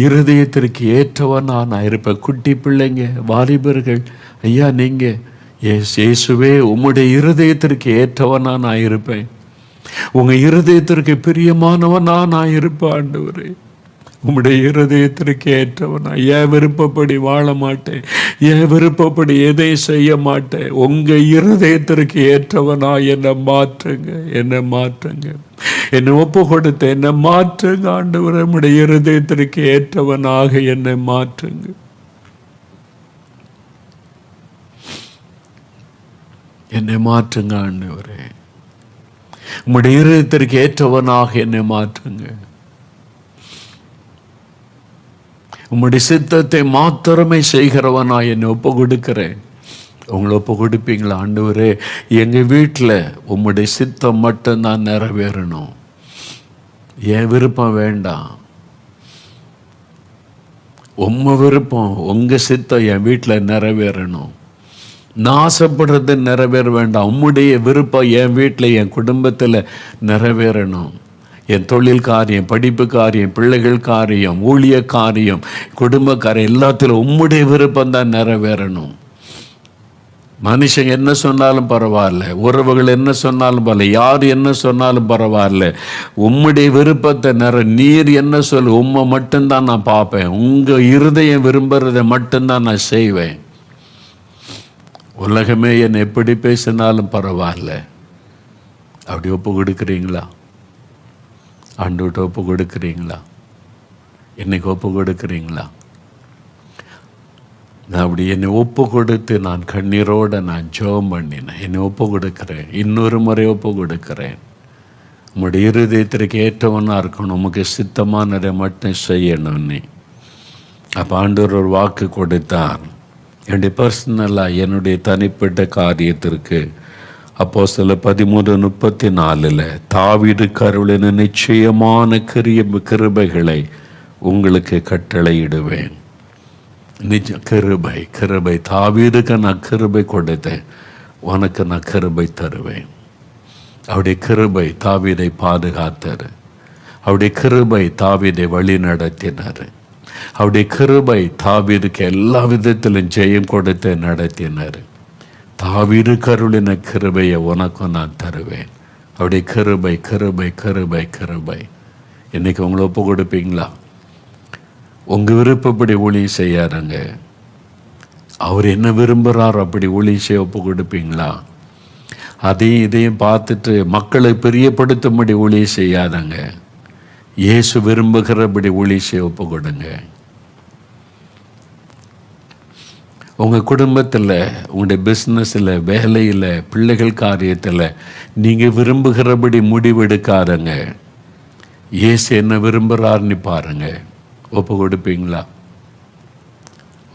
இருதயத்திற்கு ஏற்றவன் நான் இருப்பேன். குட்டி பிள்ளைங்க, வாலிபர்கள், ஐயா நீங்கள் இயேசுவே உம்முடைய இருதயத்திற்கு ஏற்றவனா நான் இருப்பேன், உங்கள் இருதயத்திற்கு பிரியமானவனா நான் இருப்பேன். ஆண்டவரே, உம்முடைய இருதயத்திற்கு ஏற்றவனா, என் விருப்பப்படி வாழ மாட்டேன், என் விருப்பப்படி எதையும் செய்ய மாட்டேன், உங்கள் இருதயத்திற்கு ஏற்றவனா என்னை மாற்றுங்க, என்னை மாற்றுங்க, என்னை ஒப்பு கொடுத்த என்னை மாற்றுங்க. ஆண்டவரே, உம்முடைய இருதயத்திற்கு ஏற்றவனாக என்னை மாற்றுங்க. என்னை மாற்றுங்க ஆண்டவரே, உம்முடைய இருதயத்திற்கு ஏற்றவனாக என்னை மாற்றுங்க. உம்முடைய சித்தத்தை மாத்திரமே செய்கிறவனா என்னை ஒப்பு கொடுக்கிறேன். உங்களை ஒப்பு கொடுப்பீங்களா? ஆண்டவரே, எங்கள் வீட்டில் உம்முடைய சித்தம் மட்டும்தான் நிறைவேறணும், என் விருப்பம் வேண்டாம், உம்ம விருப்பம், உங்கள் சித்தம் என் வீட்டில் நிறைவேறணும். நான் ஆசைப்படுறது நிறைவேற வேண்டாம், உம்முடைய விருப்பம் என் வீட்டில் என் குடும்பத்தில் நிறைவேறணும். என் தொழில் காரியம், படிப்பு காரியம், பிள்ளைகள் காரியம், ஊழிய காரியம், குடும்ப காரியம், எல்லாத்திலும் உம்முடைய விருப்பம் தான் நிறைவேறணும். மனுஷங்க என்ன சொன்னாலும் பரவாயில்ல, உறவுகள் என்ன சொன்னாலும் பரவாயில்ல, யார் என்ன சொன்னாலும் பரவாயில்ல, உம்முடைய விருப்பத்தை நீர் என்ன சொல்லு, உம்மை மட்டும்தான் நான் பார்ப்பேன், உங்கள் இருதயம் விரும்புகிறதை மட்டும்தான் நான் செய்வேன். உலகமே என்னை எப்படி பேசினாலும் பரவாயில்ல. அப்படி ஒப்பு கொடுக்குறீங்களா? ஆண்டவர்கிட்ட ஒப்பு கொடுக்குறீங்களா? என்னைக்கு ஒப்பு கொடுக்குறீங்களா? நான் அப்படி என்னை ஒப்பு கொடுத்து நான் கண்ணீரோடு நான் ஜெபம் பண்ணினேன். என்னை ஒப்பு கொடுக்குறேன், இன்னொரு முறை ஒப்பு கொடுக்குறேன். உங்களுடைய இருதயத்திற்கு ஏற்றவனாக இருக்கணும், உமக்கு சித்தமானதை மட்டும் செய்யணும்னு. அப்போ ஆண்டவர் ஒரு வாக்கு கொடுத்தார். என்னுடைய பர்சனலாக என்னுடைய தனிப்பட்ட காரியத்திற்கு அப்போஸ்தலர் 13:34 தாவீது அருளின நிச்சயமான கிருபைகளை உங்களுக்கு கட்டளையிடுவேன். கிருபை தாவீதுக்கு நான் கிருபை கொடுத்தேன், உனக்கு நான் கிருபை தருவேன். அவருடைய கிருபை தாவீதை பாதுகாத்தார். அவருடைய கிருபை தாவீதை வழி நடத்தினார். அவருடைய கிருபை தாவீதுக்கு எல்லா விதத்திலும் ஜெயம் கொடுத்து நடத்தினார். தாவீது அருளின கிருபையை உனக்கும் நான் தருவேன். அவருடைய கிருபை கிருபை கிருபை கிருபை. இன்னைக்கு உங்களை ஒப்பு கொடுப்பீங்களா? உங்கள் விருப்பப்படி ஊழியம் செய்யாருங்க. அவர் என்ன விரும்புகிறார் அப்படி ஊழியம் செய்ய ஒப்பு கொடுப்பீங்களா? அதையும் இதையும் பார்த்துட்டு மக்களை பிரியப்படுத்தும்படி ஊழியம் செய்யாதங்க. இயேசு விரும்புகிறபடி ஊழியம் செய்ய ஒப்பு கொடுங்க. உங்கள் குடும்பத்தில், உங்களுடைய பிஸ்னஸில், வேலையில், பிள்ளைகள் காரியத்தில் நீங்கள் விரும்புகிறபடி முடிவெடுக்காதங்க. இயேசு என்ன விரும்புகிறார்னு பாருங்க. ஒப்பு கொடுப்பீங்களா?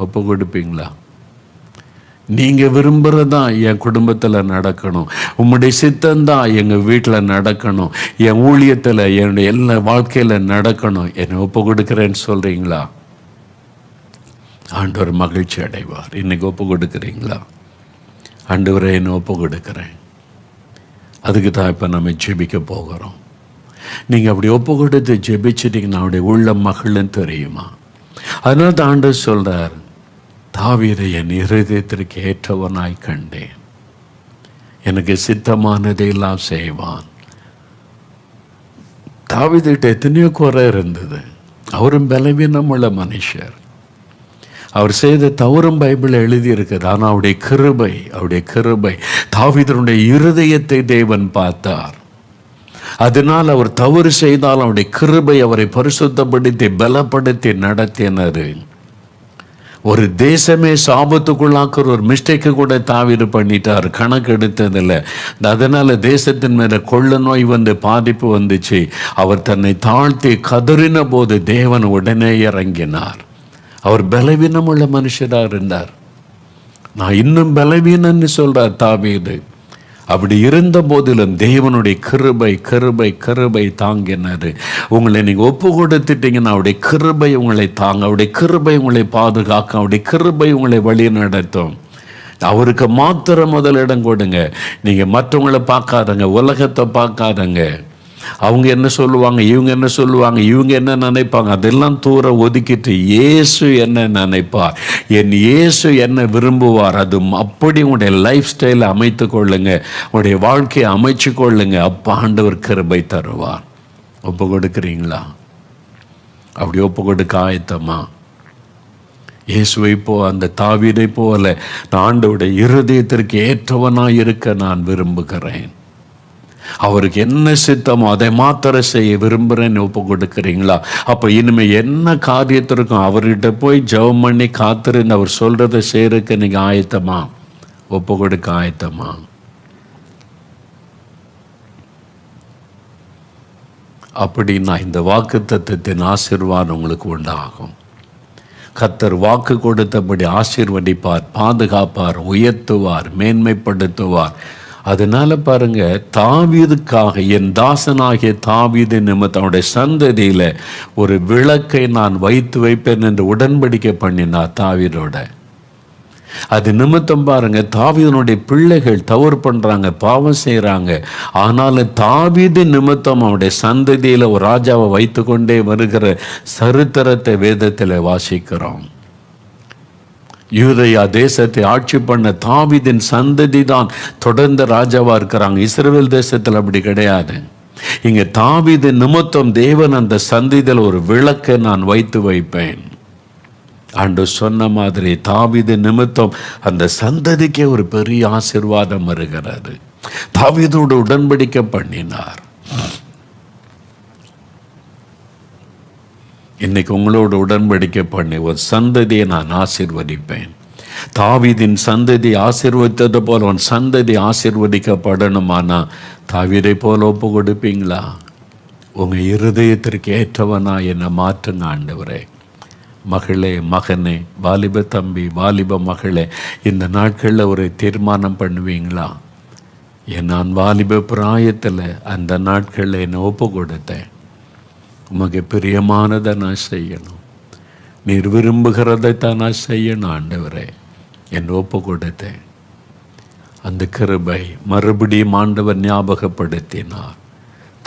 ஒப்பு கொடுப்பீங்களா? நீங்கள் விரும்புகிறதான் என் குடும்பத்தில் நடக்கணும், உம்முடைய சித்தந்தான் எங்கள் வீட்டில் நடக்கணும், என் ஊழியத்தில், என்னுடைய எல்லா வாழ்க்கையில் நடக்கணும், என்னை ஒப்பு கொடுக்குறேன்னு சொல்கிறீங்களா? ஆண்டவர் மகிழ்ச்சி அடைவார். இன்றைக்கி ஒப்பு கொடுக்குறீங்களா? ஆண்டவரை என்னை ஒப்பு கொடுக்குறேன். அதுக்கு தான் இப்போ நம்ம ஜெபிக்க போகிறோம். நீங்கள் அப்படி ஒப்பு கொடுத்து ஜெபிச்சிட்டிங்கன்னா அவருடைய உள்ள மகிழ்ன்னு தெரியுமா? அதனால தான் ஆண்டவர் சொல்கிறார், தாவீதை என் இருதயத்திற்கு ஏற்றவனாய் கண்டேன், எனக்கு சித்தமானதையெல்லாம் செய்வான். தாவீதுகிட்ட எத்தனையோ குறை இருந்தது. அவரும் பலவீனமுள்ள மனுஷர். அவர் செய்த தவறும் பைபிளில் எழுதியிருக்கிறது. ஆனால் அவருடைய கிருபை தாவீதுடைய இருதயத்தை தேவன் பார்த்தார். அதனால் அவர் தவறு செய்தால் அவருடைய கிருபை அவரை பரிசுத்தப்படுத்தி பலப்படுத்தி நடத்தினார். ஒரு தேசமே சாபத்துக்குள்ளாக்குற ஒரு மிஸ்டேக்கு கூட தாவீது பண்ணிட்டார், கணக்கு எடுத்ததில்லை. அதனால் தேசத்தின் மேலே கொள்ள நோய் வந்து பாதிப்பு வந்துச்சு. அவர் தன்னை தாழ்த்தி கதறின போது தேவன் உடனே இறங்கினார். அவர் பலவீனமுள்ள மனுஷராக இருந்தார். நான் இன்னும் பலவீனன்னு சொல்கிறார் தாவீது. அப்படி இருந்த போதிலும் தேவனுடைய கிருபை கிருபை கிருபை தாங்கினார். உங்களை நீங்கள் ஒப்பு கொடுத்துட்டீங்கன்னா அவருடைய கிருபை உங்களை தாங்க, அவருடைய கிருபை உங்களை பாதுகாக்க, அவருடைய கிருபை உங்களை வழி நடத்தும். அவருக்கு மாத்திரம் முதலிடம் கொடுங்க. நீங்கள் மற்றவங்களை பார்க்காதங்க, உலகத்தை பார்க்காதங்க. அவங்க என்ன சொல்லுவாங்க, இவங்க என்ன சொல்லுவாங்க, இவங்க என்ன நினைப்பாங்க, அதெல்லாம் தூர ஒதுக்கிட்டு இயேசு என்ன நினைப்பார், என் இயேசு என்ன விரும்புவார், அது அப்படி உங்களுடைய லைஃப் ஸ்டைலை அமைத்து கொள்ளுங்க, உங்களுடைய வாழ்க்கையை அமைச்சு கொள்ளுங்க. அப்போ ஆண்டவர் கிருபை தருவார். ஒப்பு கொடுக்குறீங்களா? அப்படி ஒப்பு கொடுக்க ஆயத்தமா? இயேசுவை அந்த தாவீதை போல ஆண்டவருடைய இருதயத்திற்கு ஏற்றவனாக இருக்க நான் விரும்புகிறேன். அவருக்கு என்ன சித்தமோ அதை மாத்திர செய்ய விரும்புகிறேன்னு ஒப்பு கொடுக்குறீங்களா? அப்போ இனிமேல் என்ன காரியத்திற்கும் அவர்கிட்ட போய் ஜெபம் பண்ணி காத்திருந்து அவர் சொல்கிறத செய்யறதுக்கு நீங்கள் ஆயத்தமா? ஒப்பு கொடுக்க ஆயத்தமா? அப்படின்னா இந்த வாக்குத்தத்தத்தின் ஆசீர்வாதம் உங்களுக்கு உண்டாகும். கர்த்தர் வாக்கு கொடுத்தபடி ஆசீர்வதிப்பார், பாதுகாப்பார், உயர்த்துவார், மேன்மைப்படுத்துவார். அதனால பாருங்க, தாவீதுக்காக என் தாசனாகிய தாவீது நிமித்தம் அவனுடைய சந்ததியில ஒரு விளக்கை நான் வைத்து வைப்பேன் என்று உடன்படிக்கை பண்ணினார் தாவீதோட. அது நிமித்தம் பாருங்க, தாவீதனுடைய பிள்ளைகள் தவறு பண்றாங்க, பாவம் செய்யறாங்க. ஆனாலும் தாவீது நிமித்தம் அவனுடைய சந்ததியில ஒரு ராஜாவை வைத்து கொண்டே வருகிற சரித்திரத்தை வேதத்தில் வாசிக்கிறோம். யூதேயா தேசத்தை ஆட்சி பண்ண தாவீதின் சந்ததி தான் தொடர்ந்து ராஜாவா இருக்கிறாங்க. இஸ்ரவேல் தேசத்தில் அப்படி கிடையாது. இங்க தாவீது நிமித்தம் தேவன் அந்த சந்ததியில் ஒரு விளக்கை நான் வைத்து வைப்பேன். ஆண்டவர் சொன்ன மாதிரி தாவீது நிமித்தம் அந்த சந்ததிக்கே ஒரு பெரிய ஆசீர்வாதம் வருகிறது. தாவீதோடு உடன்படிக்கை பண்ணினார். இன்னைக்கு உங்களோட உடன்படிக்கை பண்ணி ஒரு சந்ததியை நான் ஆசீர்வதிப்பேன். தாவீதின் சந்ததி ஆசீர்வதித்தது போல அவன் சந்ததி ஆசீர்வதிக்கப்படணுமானா தாவீதை போல ஒப்பு கொடுப்பீங்களா? உங்கள் இருதயத்திற்கு ஏற்றவனா என்னை மாற்றுங்க ஆண்டவரே. மகளே, மகனே, வாலிப தம்பி, வாலிப மகளே, இந்த நாட்களில் ஒரு தீர்மானம் பண்ணுவீங்களா? நான் வாலிப பிராயத்தில் அந்த நாட்களில் என்னை ஒப்பு கொடுத்தேன். உமக்கு பிரியமானதை நான் செய்யணும், நீர் விரும்புகிறதைத்தான் நான் செய்யணும் ஆண்டவரே என்று ஒப்பு கொடுத்தேன். அந்த கிருபை மறுபடியும் ஆண்டவர் ஞாபகப்படுத்தினார்.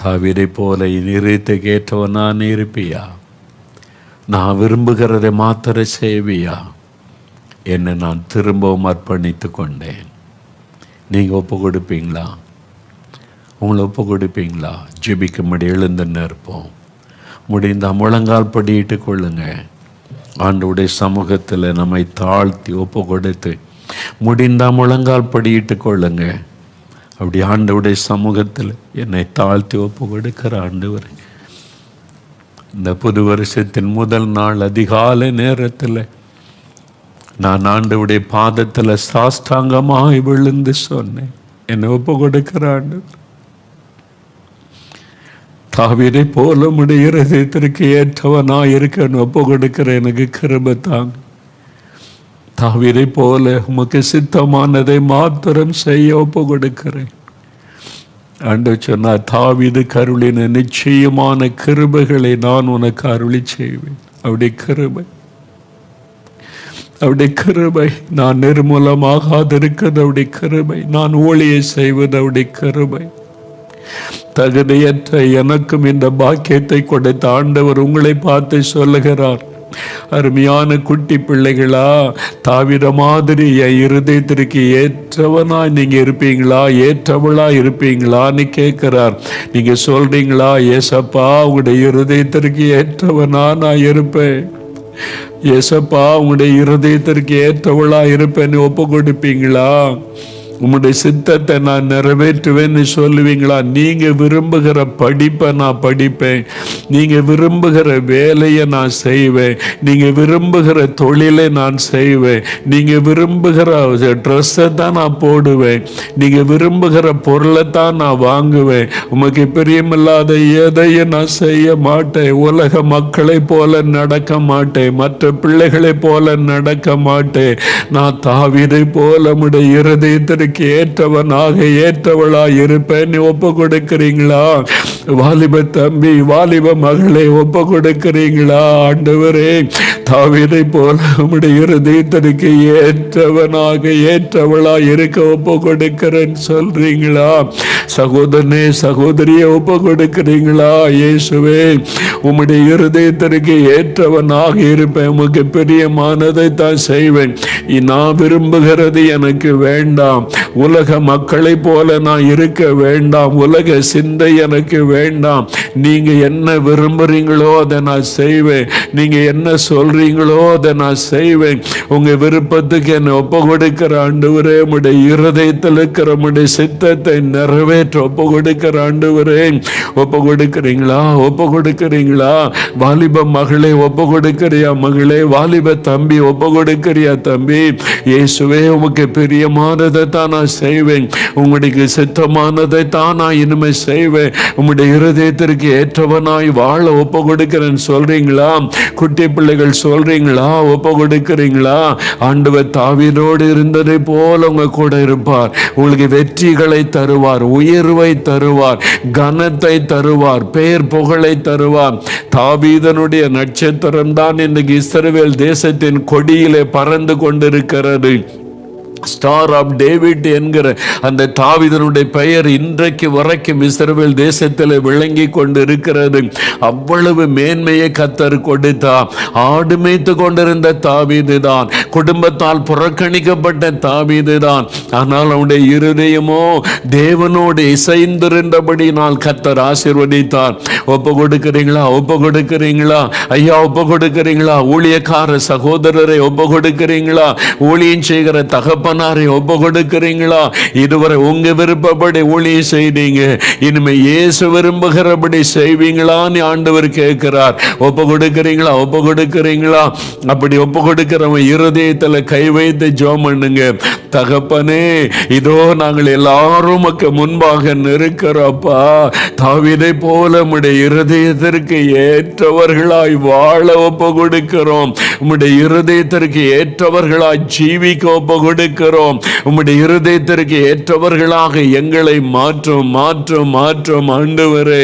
தாவீதை போல இருதயத்துக்கு ஏற்றவனா இருப்பியா? நான் விரும்புகிறதை மாத்திர செய்வியா? என்னை நான் திரும்பவும் அர்ப்பணித்து கொண்டேன். நீங்கள் ஒப்பு கொடுப்பீங்களா? உங்களை ஒப்பு கொடுப்பீங்களா? ஜெபிக்கும்படி எழுந்து நிற்போம். முடிந்த முழங்கால் படியிட்டு கொள்ளுங்க. ஆண்டவருடைய சமூகத்தில் நம்மை தாழ்த்தி ஒப்பு கொடுத்து முடிந்த முழங்கால் படியிட்டு கொள்ளுங்க. அப்படி ஆண்டவருடைய சமூகத்தில் என்னை தாழ்த்தி ஒப்பு கொடுக்கிற ஆண்டவர், இந்த புது வருஷத்தின் முதல் நாள் அதிகாலை நேரத்தில் நான் ஆண்டவருடைய பாதத்தில் சாஷ்டாங்கமாய் விழுந்து சொன்னேன், என்னை ஒப்பு கொடுக்கிற ஆண்டவர். தாவீதை போல உம்முடைய இருதயத்திற்கு ஏற்றவனாய் இருக்க ஒப்பு கொடுக்கிற எனக்கு கிருபை தாங்க. தாவீதை போல உமக்கு சித்தமானதை மாத்திரம் செய்ய ஒப்பு கொடுக்கிறேன். ஆண்டவர் சொன்னார், தாவீது அருளின நிச்சயமான கிருபைகளை நான் உனக்கு அருளி செய்வேன். அவருடைய கிருபை நான் நிர்மூலமாகாதிருக்கிறது அவருடைய கிருபை, நான் ஊழியை செய்வது அவருடைய கிருபை. தகுதியற்ற எனக்கும் இந்த பாக்கியத்தை கொடுத்த ஆண்டவர் உங்களை பார்த்து சொல்லுகிறார், அருமையான குட்டி பிள்ளைகளா, தாவீத மாதிரி என் இருதயத்திற்கு ஏற்றவனா நீங்க இருப்பீங்களா, ஏற்றவளா இருப்பீங்களான்னு கேட்கிறார். நீங்க சொல்றீங்களா, ஏசப்பா உங்களுடைய இருதயத்திற்கு ஏற்றவனா நான் இருப்பேன், ஏசப்பா உங்களுடைய இருதயத்திற்கு ஏற்றவளா இருப்பேன்னு ஒப்பு கொடுப்பீங்களா? உம்முடைய சித்தத்தை நான் நிறைவேற்றுவேன்னு சொல்லுவீங்களா? நீங்க விரும்புகிற படிப்பை நான் படிப்பேன், நீங்க விரும்புகிற வேலையை நான் செய்வேன், நீங்க விரும்புகிற தொழிலை நான் செய்வேன், நீங்க விரும்புகிற ட்ரெஸ்ஸை தான் நான் போடுவேன், நீங்க விரும்புகிற பொருளை தான் நான் வாங்குவேன். உமக்கு பிரியமில்லாத எதையும் நான் செய்ய மாட்டேன். உலக மக்களை போல நடக்க மாட்டேன், மற்ற பிள்ளைகளை போல நடக்க மாட்டேன். நான் தாவீதை போல உம்முடைய இருதயத்திற்கு ஏற்றவனாக ஏற்றவளாய் இருப்பேன். ஒப்பு கொடுக்கிறீங்களா? வாலிப தம்பி, வாலிப மகளை ஒப்பு கொடுக்கிறீங்களா? ஆண்டவரே, தாவீதை போல உம்முடைய இருதயத்திற்கு ஏற்றவனாக ஏற்றவளாய் இருக்க ஒப்பு கொடுக்கிறேன்னு சொல்றீங்களா? சகோதரனே, சகோதரியை ஒப்பு கொடுக்கிறீங்களா? இயேசுவே, உம்முடைய இருதயத்திற்கு ஏற்றவனாக இருப்பேன், உமக்கு பிரியமானதை தான் செய்வேன். நான் விரும்புகிறது எனக்கு வேண்டாம், உலக மக்களை போல நான் இருக்க வேண்டாம், உலக சிந்தை எனக்கு வேண்டாம். நீங்க என்ன விரும்புறீங்களோ அதை நான் செய்வேன், நீங்க என்ன சொல்றீங்களோ அதை நான் செய்வேன். உங்க விருப்பத்துக்கு என்னை ஒப்பு கொடுக்கிற ஆண்டவரே, உம்முடைய இருதயத்தில் இருக்கிற உம்முடைய சித்தத்தை நிறைவேற்ற ஒப்பு கொடுக்கிற ஆண்டவரே, ஒப்பு கொடுக்கிறீங்களா? ஒப்பு கொடுக்கிறீங்களா? வாலிப மகளே ஒப்பு கொடுக்கிறியா? மகளே, வாலிப தம்பி ஒப்பு கொடுக்கிறியா? தம்பி, இயேசுவே உமக்கு பிரியமானதை தான் நான் செய்வேன், உங்களுக்கு சித்தமானதை தான் நான் இனிமே செய்வேன், உம்முடைய இருதயத்திற்கு ஏற்றவனாய் வாழ ஒப்பு கொடுக்கிறேன்னு சொல்றீங்களா? குட்டி பிள்ளைகள் சொல்றீங்களா? ஒப்பு கொடுக்கிறீங்களா? ஆண்டவர் தாவீதோடு இருந்ததை போல உங்க கூட இருப்பார். உங்களுக்கு வெற்றிகளை தருவார், உயர்வை தருவார், கனத்தை தருவார், பெயர் புகழை தருவார். தாவீதனுடைய நட்சத்திரம் தான் இன்னைக்கு இஸ்ரவேல் தேசத்தின் கொடியிலே பறந்து கொண்டிருக்கிறது. ஸ்டார் ஆஃப் டேவிட் என்கிற அந்த தாவீதனுடைய பெயர் இன்றைக்கு வரைக்கும் இஸ்ரவேல் தேசத்தில் விளங்கி கொண்டு இருக்கிறது. அவ்வளவு மேன்மையை கர்த்தர் கொடுத்தார். ஆடு மேய்த்து கொண்டிருந்த தாவீது தான், குடும்பத்தால் புறக்கணிக்கப்பட்ட தாவீது தான். ஆனால் அவனுடைய இருதயமோ தேவனோடு இசைந்திருந்தபடினால் கர்த்தர் ஆசீர்வதித்தார். ஒப்பு கொடுக்கிறீங்களா? ஒப்பு கொடுக்கிறீங்களா? ஐயா, ஒப்பு கொடுக்கிறீங்களா? ஊழியக்கார சகோதரரை ஒப்பு கொடுக்கிறீங்களா? ஊழியம் செய்கிற தகப்ப தகப்பனாரை ஒப்பு கொடுக்கிறீங்களா? இதுவரை உங்க விருப்பப்படி ஊழியம் செய்தீங்க, இனிமே இயேசு விரும்புகிறபடி செய்வீங்களான்னு ஆண்டவர் கேட்கிறார். ஒப்பு கொடுக்கிறீங்களா? ஒப்பு கொடுக்கிறீங்களா? அப்படி ஒப்பு கொடுக்கிறவன் இருதயத்துல கை வைத்து ஜெபம் பண்ணுங்க. தகப்பனே, இதோ நாங்கள் எல்லாரும் முன்பாக நிற்கிறப்பா, தாவீதை போல உம்முடைய இருதயத்திற்கு ஏற்றவர்களாய் வாழ ஒப்பு கொடுக்கிறோம். உம்முடைய இருதயத்திற்கு ஏற்றவர்களாய் ஜீவிக்க ஒப்பு கொடுக்கிறோம். உம்முடைய இருதயத்திற்கு ஏற்றவர்களாக எங்களை மாற்றும் மாற்றும் மாற்றும் ஆண்டவரே,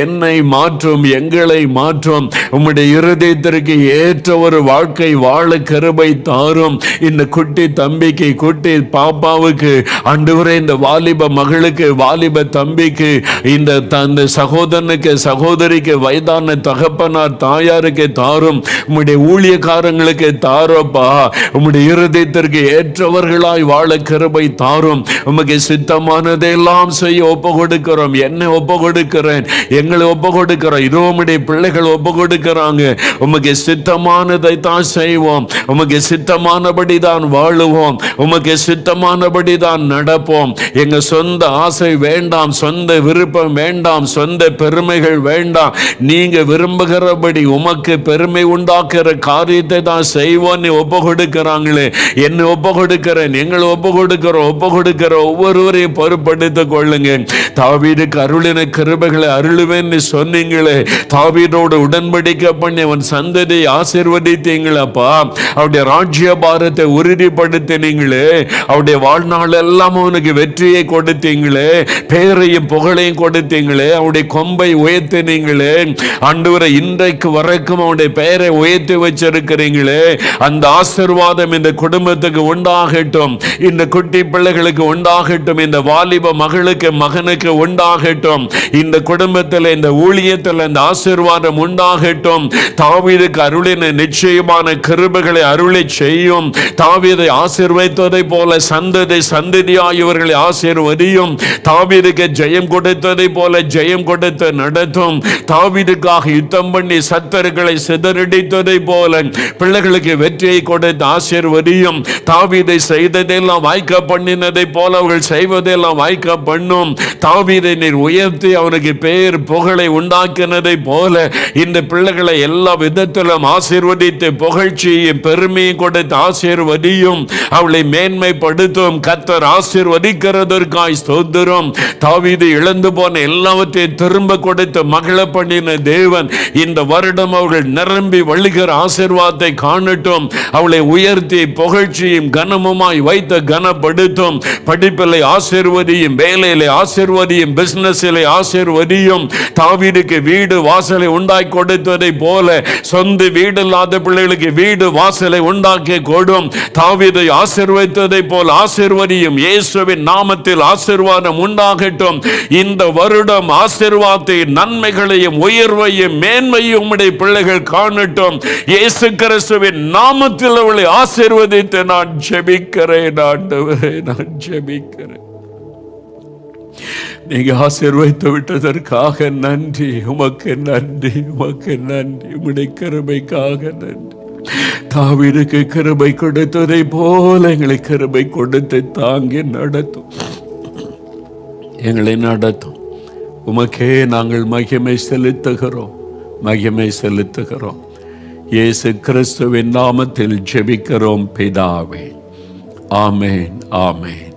என்னை மாற்றும், எங்களை மாற்றும். உம்முடைய இருதயத்திற்கு ஏற்ற ஒரு வாழ்க்கை வாழ கிருபை தாரும். இந்த குட்டி தம்பிக்கு, குட்டி பாப்பாவுக்கு ஆண்டவரே, இந்த வாலிப மகளுக்கு, வாலிப தம்பிக்கு, இந்த சகோதரனுக்கு, சகோதரிக்கு, வயதான தகப்பனார் தாயாருக்கு தாரும். உம்முடைய ஊழியக்காரங்களுக்கு தாரோப்பா. உம்முடைய இருதயத்திற்கு ஏற்றவர்களாய் வாழ கிருபை தாரும். உமக்கு சித்தமானதெல்லாம் செய்ய ஒப்பு கொடுக்கிறோம். என்னை ஒப்பு கொடுக்கிறேன், எங்களை ஒப்பு கொடுக்கிறோம். இதோ உம்முடைய பிள்ளைகள் ஒப்பு கொடுக்கிறாங்க. உமக்கு சித்தமானதை தான் செய்வோம். உமக்கு சித்தமானபடி தான் வாழுவோம். உமக்கு சித்தமானபடி தான் நடப்போம். எங்க சொந்த ஆசை வேண்டாம், சொந்த விருப்பம் வேண்டாம், சொந்த பெருமைகள் வேண்டாம். நீங்க விரும்புகிறபடி உமக்கு பெருமை உண்டாக்குற காரியத்தை தான் செய்வோம். ஒப்பு கொடுக்கிறாங்களே, என்னை ஒப்பு கொடுக்கிறேன், எங்களை ஒப்பு கொடுக்கிறோம். ஒப்பு கொடுக்கிற ஒவ்வொருவரையும் பொறுப்படுத்திக் கொள்ளுங்க. தாவீதுக்கு அருளின கிருபைகளை அருளுவேன்னு சொன்னீங்களே, தாவீதோடு உடன்படிக்கை பண்ணி அவன் சந்ததியை ஆசீர்வதித்தீங்களப்பா. அவருடைய ராஜ்ய பாரத்தை உறுதிப்படுத்தினீங்களே, அவருடைய வாழ்நாள் எல்லாம் அவனுக்கு வெற்றியை கொடுத்தீங்களே, பேரையும் புகழையும் கொடுத்தீங்களே, அவருடைய கொம்பை உயர்த்தினீங்களே. ஆண்டவரை இன்றைக்கு வரைக்கும் அவனுடைய பெயரை உயர்த்தி வச்சிருக்கிறீங்களே. அந்த ஆசீர்வாதம் இந்த குடும்பத்துக்கு உண்டாகட்டும், இந்த குட்டி பிள்ளைகளுக்கு உண்டாகட்டும், இந்த வாலிப மகளுக்கு, மகனுக்கு உண்டாகட்டும். இந்த குடும்பத்தில், இந்த ஊழியத்தில் இந்த ஆசீர்வாதம் உண்டாகட்டும். தாவீதுக்கு அருளின நிச்சயமான கிருபைகளை அருளை செய்யும். தாவீதை ஆசீர்வதித்ததை போல சந்ததி சந்ததியாய் இவர்களை ஆசீர்வதியும். தாவீதுக்கு ஜெயம் கொடுத்ததை போல ஜெயம் கொடுத்து நடத்தும். தாவீதுக்காக யுத்தம் பண்ணி சத்தர்களை சிதறடித்ததை போல பிள்ளைகளுக்கு வெற்றியை கொடுத்து ஆசீர்வதியும். தாவீதை செய்ததெல்லாம் வாய்க்க பண்ணினதை போல அவர்கள் செய்வதெல்லாம் வாய்க்க பண்ணும். தாவீதை நீர் உயர்த்தி அவனுக்கு பேர் புகழை உண்டாக்கினதை போல இந்த பிள்ளைகளை எல்லா விதத்திலும் ஆசீர்வதித்து புகழ்ச்சியும் பெருமையும் கொடுத்து ஆசீர்வதியும். அவளை மேன்மைப்படுத்தும். கர்த்தர் ஆசீர்வதிக்கிறதற்காய் ஸ்தோத்திரம். தாவீது இழந்து போன எல்லாவற்றையும் திரும்ப கொடுத்து மகிழ பண்ணின தேவன் இந்த வருடம் அவர்கள் நிரம்பி வழிகிற ஆசீர்வாதத்தை காணட்டும். அவளை உயர்த்தி புகழ்ச்சியும் கனமுமாய் வைத்து கனப்படுத்தும். படிப்பிலை ஆசீர்வதியும், வேலையிலே ஆசீர்வதியும், பிசினஸிலே ஆசீர்வதியும். தாவீதுக்கு வீடு வாசலை உண்டாக்கி கொடுத்ததை போல சொந்த வீடு இல்லாத பிள்ளைகளுக்கு வீடு வாசலை உண்டாக்கி கொடும். தாவீதை ஆசீர்வதித்ததை போல ஆசீர்வதியும். இயேசுவின் நாமத்தில் ஆசீர்வாதம் உண்டாகட்டும். இந்த வருடம் ஆசீர்வாதத்தை, நன்மைகளையும் உயர்வையும் மேன்மையும் உம்முடைய பிள்ளைகள் காணட்டும். இயேசு கிறிஸ்துவின் நாமத்தில் அவளை ஆசீர்வதித்து நான் ஜெபிக்கிறேன். ஆண்டவரே, நான் ஜெபிக்கிறேன். நீங்க ஆசீர்வதித்து விட்டதற்காக நன்றி. உமக்கு நன்றி, உமக்கு நன்றி. உம்முடைய கிருபைக்காக நன்றி. தாவீதுக்கு கிருபை கொடுத்ததை போல எங்களை கிருபை கொடுத்து தாங்கி நடத்தும், எங்களை நடத்தும். உமக்கே நாங்கள் மகிமை செலுத்துகிறோம், மகிமை செலுத்துகிறோம். இயேசு கிறிஸ்துவின் நாமத்தில் ஜெபிக்கிறோம் பிதாவே. ஆமேன், ஆமேன்.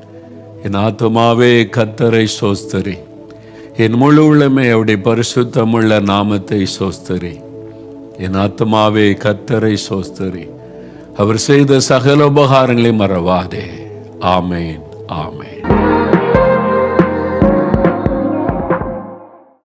என் ஆத்துமாவே கர்த்தரை சோஸ்தரி, என் முழு உள்ளமே அவருடைய பரிசுத்தமுள்ள நாமத்தை சோஸ்தரி. என் ஆத்துமாவே கர்த்தரை சோஸ்தரி, அவர் செய்த சகல உபகாரங்களை மறவாதே. ஆமேன், ஆமேன்.